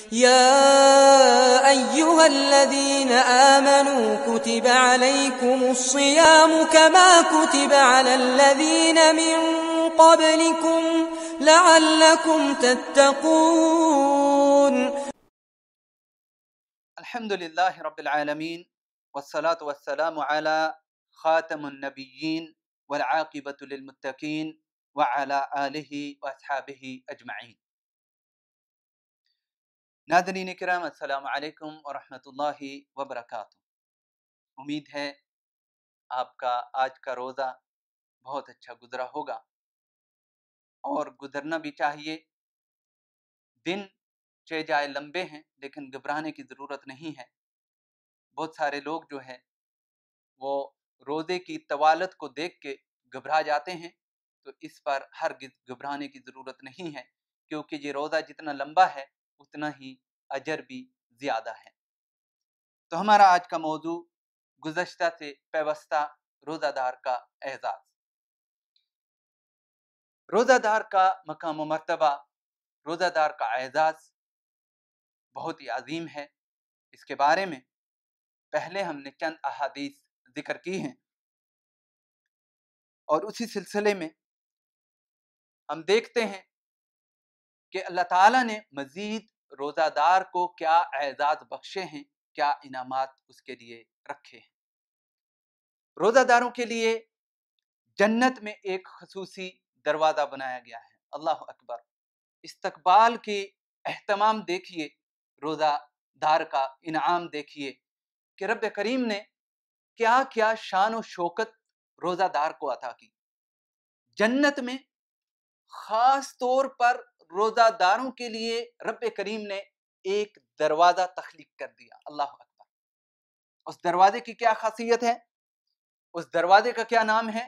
يا أيها الذين آمنوا كتب عليكم الصيام كما كتب على الذين من قبلكم لعلكم تتقون. الحمد لله رب العالمين والصلاة والسلام على خاتم النبيين والعاقبة للمتقين وعلى آله وأصحابه أجمعين. ناظرین کرام، السلام علیکم ورحمۃ اللہ وبرکاتہ۔ امید ہے آپ کا آج کا روزہ بہت اچھا گزرا ہوگا اور گزرنا بھی چاہیے۔ دن چہ جائے لمبے ہیں لیکن گھبرانے کی ضرورت نہیں ہے۔ بہت سارے لوگ جو ہے وہ روزے کی طوالت کو دیکھ کے گھبرا جاتے ہیں، تو اس پر ہرگز گھبرانے کی ضرورت نہیں ہے، کیونکہ یہ روزہ جتنا لمبا ہے اتنا ہی اجر بھی زیادہ ہے۔ تو ہمارا آج کا موضوع گزشتہ سے پیوستہ روزہ دار کا اعزاز۔ روزہ دار کا مقام و مرتبہ، روزہ دار کا اعزاز بہت ہی عظیم ہے۔ اس کے بارے میں پہلے ہم نے چند احادیث ذکر کی ہیں، اور اسی سلسلے میں ہم دیکھتے ہیں کہ اللہ تعالیٰ نے مزید روزہ دار کو کیا اعزاز بخشے ہیں، کیا انعامات اس کے لیے رکھے ہیں۔ روزہ داروں کے لیے جنت میں ایک خصوصی دروازہ بنایا گیا ہے۔ اللہ اکبر! استقبال کے اہتمام دیکھیے، روزہ دار کا انعام دیکھیے کہ رب کریم نے کیا کیا شان و شوکت روزہ دار کو عطا کی۔ جنت میں خاص طور پر روزہ داروں کے لیے رب کریم نے ایک دروازہ تخلیق کر دیا۔ اللہ اکبر! اس دروازے کی کیا خاصیت ہے؟ اس دروازے کا کیا نام ہے؟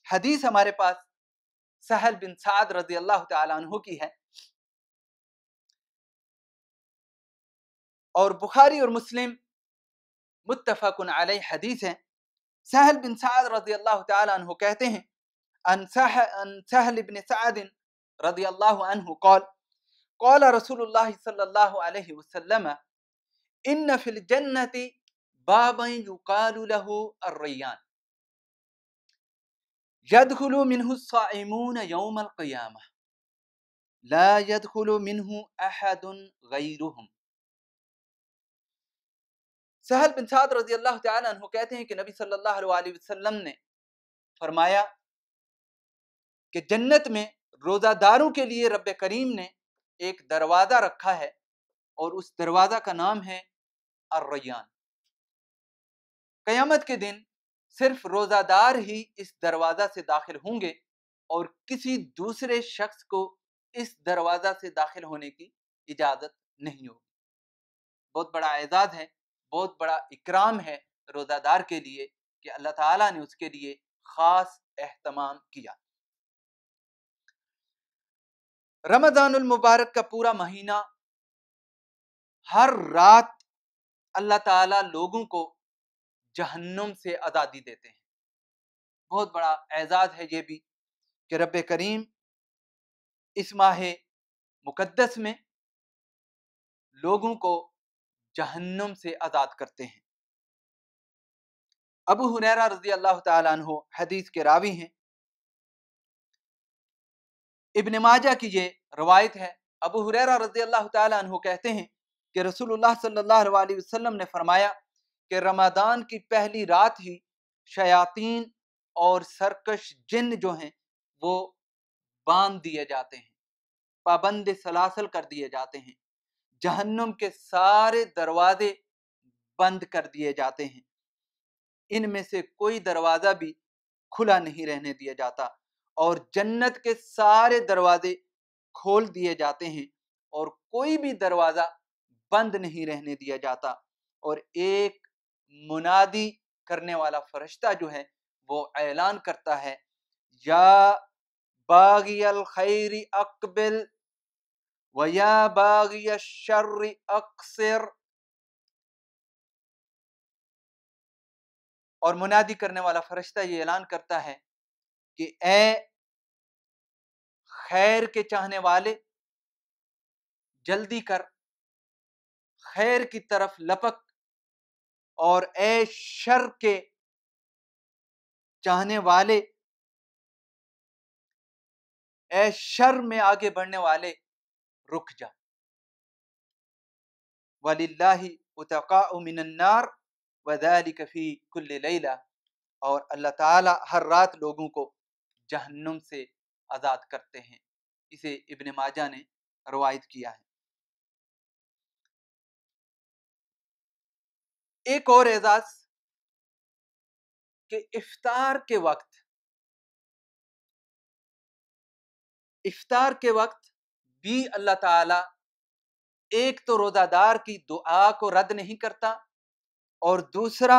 حدیث ہمارے پاس سہل بن سعد رضی اللہ تعالی عنہ کی ہے، اور بخاری اور مسلم متفق علیہ حدیث ہے۔ سہل بن سعد رضی اللہ تعالی عنہ کہتے ہیں ان سہل بن سعد رضی اللہ عنہ قال قال رسول اللہ صلی اللہ علیہ وسلم ان فی الجنة بابا یقال له الریان يدخل منه الصائمون يوم القيامة لا يدخل منه أحد غيرهم۔ سہل بن سعد رضی اللہ تعالی عنہ کہتے ہیں کہ نبی صلی اللہ علیہ وسلم نے فرمایا کہ جنت میں روزہ داروں کے لیے رب کریم نے ایک دروازہ رکھا ہے، اور اس دروازہ کا نام ہے الریان۔ قیامت کے دن صرف روزہ دار ہی اس دروازہ سے داخل ہوں گے، اور کسی دوسرے شخص کو اس دروازہ سے داخل ہونے کی اجازت نہیں ہوگی۔ بہت بڑا اعزاز ہے، بہت بڑا اکرام ہے روزہ دار کے لیے کہ اللہ تعالیٰ نے اس کے لیے خاص اہتمام کیا۔ رمضان المبارک کا پورا مہینہ ہر رات اللہ تعالیٰ لوگوں کو جہنم سے آزادی دیتے ہیں۔ بہت بڑا اعزاز ہے یہ بھی کہ رب کریم اس ماہ مقدس میں لوگوں کو جہنم سے آزاد کرتے ہیں۔ ابو ہریرہ رضی اللہ تعالیٰ عنہ حدیث کے راوی ہیں۔ ابن ماجہ کی یہ روایت ہے۔ ابو ہریرہ رضی اللہ تعالیٰ عنہ کہتے ہیں کہ رسول اللہ صلی اللہ علیہ وسلم نے فرمایا کہ رمضان کی پہلی رات ہی شیاطین اور سرکش جن جو ہیں وہ باندھ دیے جاتے ہیں، پابند سلاسل کر دیے جاتے ہیں، جہنم کے سارے دروازے بند کر دیے جاتے ہیں، ان میں سے کوئی دروازہ بھی کھلا نہیں رہنے دیا جاتا، اور جنت کے سارے دروازے کھول دیے جاتے ہیں، اور کوئی بھی دروازہ بند نہیں رہنے دیا جاتا، اور ایک منادی کرنے والا فرشتہ جو ہے وہ اعلان کرتا ہے یا باغی الخیر اقبل ویا باغی الشر اقصر، اور منادی کرنے والا فرشتہ یہ اعلان کرتا ہے کہ اے خیر کے چاہنے والے جلدی کر، خیر کی طرف لپک اور اے شر کے چاہنے والے، اے شر میں آگے بڑھنے والے، رک جا۔ وَلِلَّهِ عُتَقَاءُ مِنَ النَّارِ وَذَلِكَ فِي كُلِّ لَيْلَةٍ، اور اللہ تعالی ہر رات لوگوں کو جہنم سے آزاد کرتے ہیں۔ اسے ابن ماجہ نے روایت کیا ہے۔ ایک اور اعزاز کہ افطار کے وقت بھی اللہ تعالی ایک تو روزہ دار کی دعا کو رد نہیں کرتا، اور دوسرا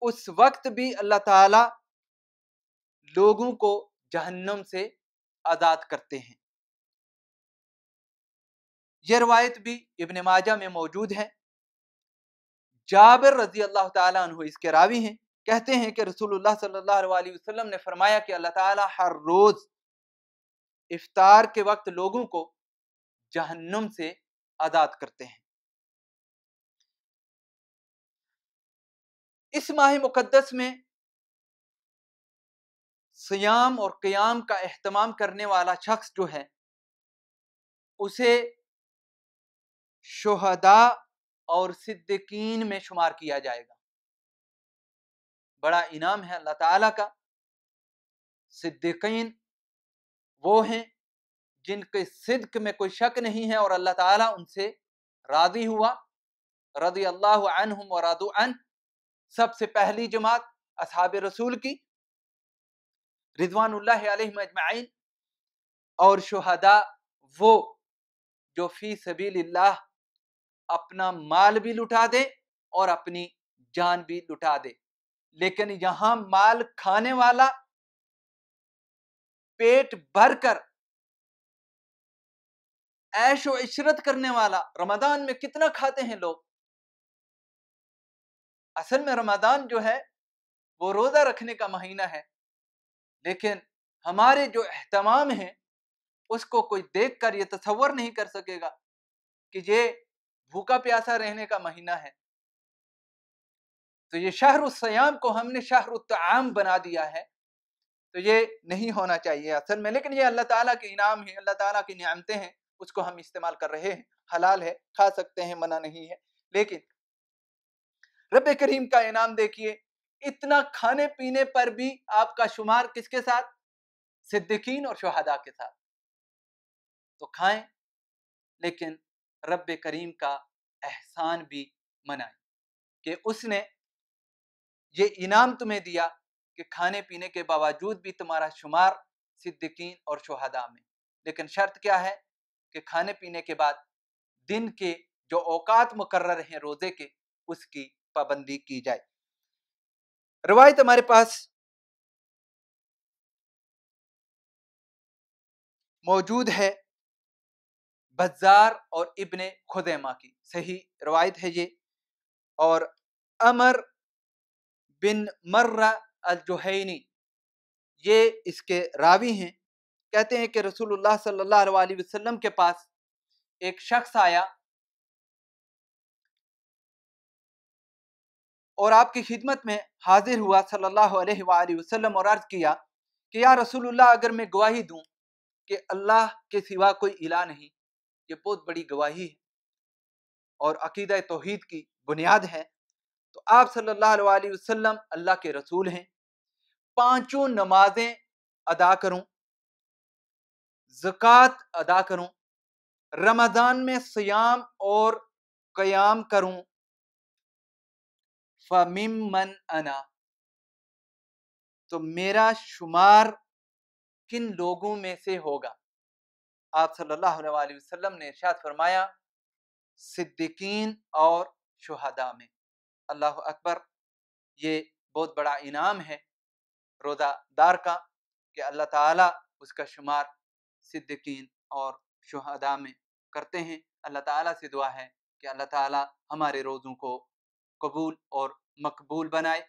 اس وقت بھی اللہ تعالی لوگوں کو جہنم سے آزاد کرتے ہیں۔ یہ روایت بھی ابن ماجہ میں موجود ہے۔ جابر رضی اللہ تعالیٰ عنہ اس کے راوی ہیں، کہتے ہیں کہ رسول اللہ صلی اللہ علیہ وسلم نے فرمایا کہ اللہ تعالیٰ ہر روز افطار کے وقت لوگوں کو جہنم سے آزاد کرتے ہیں۔ اس ماہ مقدس میں صیام اور قیام کا اہتمام کرنے والا شخص جو ہے اسے شہداء اور صدیقین میں شمار کیا جائے گا۔ بڑا انعام ہے اللہ تعالیٰ کا۔ صدیقین وہ ہیں جن کے صدق میں کوئی شک نہیں ہے اور اللہ تعالیٰ ان سے راضی ہوا۔ رضی اللہ عنہم ورضوا عنہ، سب سے پہلی جماعت اصحاب رسول کی رضوان اللہ علیہم اجمعین، اور شہداء وہ جو فی سبیل اللہ اپنا مال بھی لٹا دے اور اپنی جان بھی لٹا دے۔ لیکن یہاں مال کھانے والا، پیٹ بھر کر عیش و عشرت کرنے والا، رمضان میں کتنا کھاتے ہیں لوگ۔ اصل میں رمضان جو ہے وہ روزہ رکھنے کا مہینہ ہے، لیکن ہمارے جو اہتمام ہیں اس کو کوئی دیکھ کر یہ تصور نہیں کر سکے گا کہ یہ بھوکا پیاسا رہنے کا مہینہ ہے۔ تو یہ شہر الصیام کو ہم نے شہر الطعام بنا دیا ہے، تو یہ نہیں ہونا چاہیے اصل میں۔ لیکن یہ اللہ تعالیٰ کے انعام ہیں، اللہ تعالیٰ کی نعمتیں ہیں، اس کو ہم استعمال کر رہے ہیں، حلال ہے، کھا سکتے ہیں، منع نہیں ہے۔ لیکن رب کریم کا انعام دیکھیے، اتنا کھانے پینے پر بھی آپ کا شمار کس کے ساتھ؟ صدیقین اور شہداء کے ساتھ۔ تو کھائیں، لیکن رب کریم کا احسان بھی منائیں کہ اس نے یہ انعام تمہیں دیا کہ کھانے پینے کے باوجود بھی تمہارا شمار صدیقین اور شہداء میں۔ لیکن شرط کیا ہے کہ کھانے پینے کے بعد دن کے جو اوقات مقرر ہیں روزے کے، اس کی پابندی کی جائے۔ روایت ہمارے پاس موجود ہے بزار اور ابن خزیمہ کی، صحیح روایت ہے یہ، اور عمر بن مرہ الجہینی یہ اس کے راوی ہیں۔ کہتے ہیں کہ رسول اللہ صلی اللہ علیہ وسلم کے پاس ایک شخص آیا اور آپ کی خدمت میں حاضر ہوا صلی اللہ علیہ وآلہ وسلم، اور عرض کیا کہ یا رسول اللہ، اگر میں گواہی دوں کہ اللہ کے سوا کوئی الہ نہیں، یہ بہت بڑی گواہی ہے اور عقیدہ توحید کی بنیاد ہے، تو آپ صلی اللہ علیہ وسلم اللہ کے رسول ہیں، پانچوں نمازیں ادا کروں، زکوٰۃ ادا کروں، رمضان میں صیام اور قیام کروں، فَمِمَّنْ أَنَا، تو میرا شمار کن لوگوں میں سے ہوگا؟ آپ صلی اللہ علیہ وسلم نے ارشاد فرمایا صدیقین اور شہداء میں۔ اللہ اکبر! یہ بہت بڑا انعام ہے روزہ دار کا کہ اللہ تعالیٰ اس کا شمار صدیقین اور شہداء میں کرتے ہیں۔ اللہ تعالیٰ سے دعا ہے کہ اللہ تعالیٰ ہمارے روزوں کو قبول اور مقبول بنائے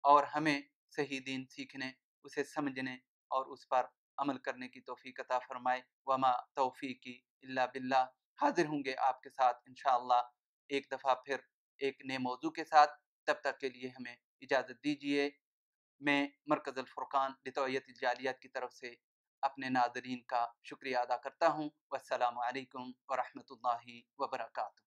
اور ہمیں صحیح دین سیکھنے، اسے سمجھنے اور اس پر عمل کرنے کی توفیق عطا فرمائے۔ وما توفیقی الا باللہ۔ حاضر ہوں گے آپ کے ساتھ انشاءاللہ ایک دفعہ پھر ایک نئے موضوع کے ساتھ، تب تک کے لیے ہمیں اجازت دیجیے۔ میں مرکز الفرقان لتوعیت الجالیات کی طرف سے اپنے ناظرین کا شکریہ ادا کرتا ہوں۔ والسلام علیکم ورحمۃ اللہ وبرکاتہ۔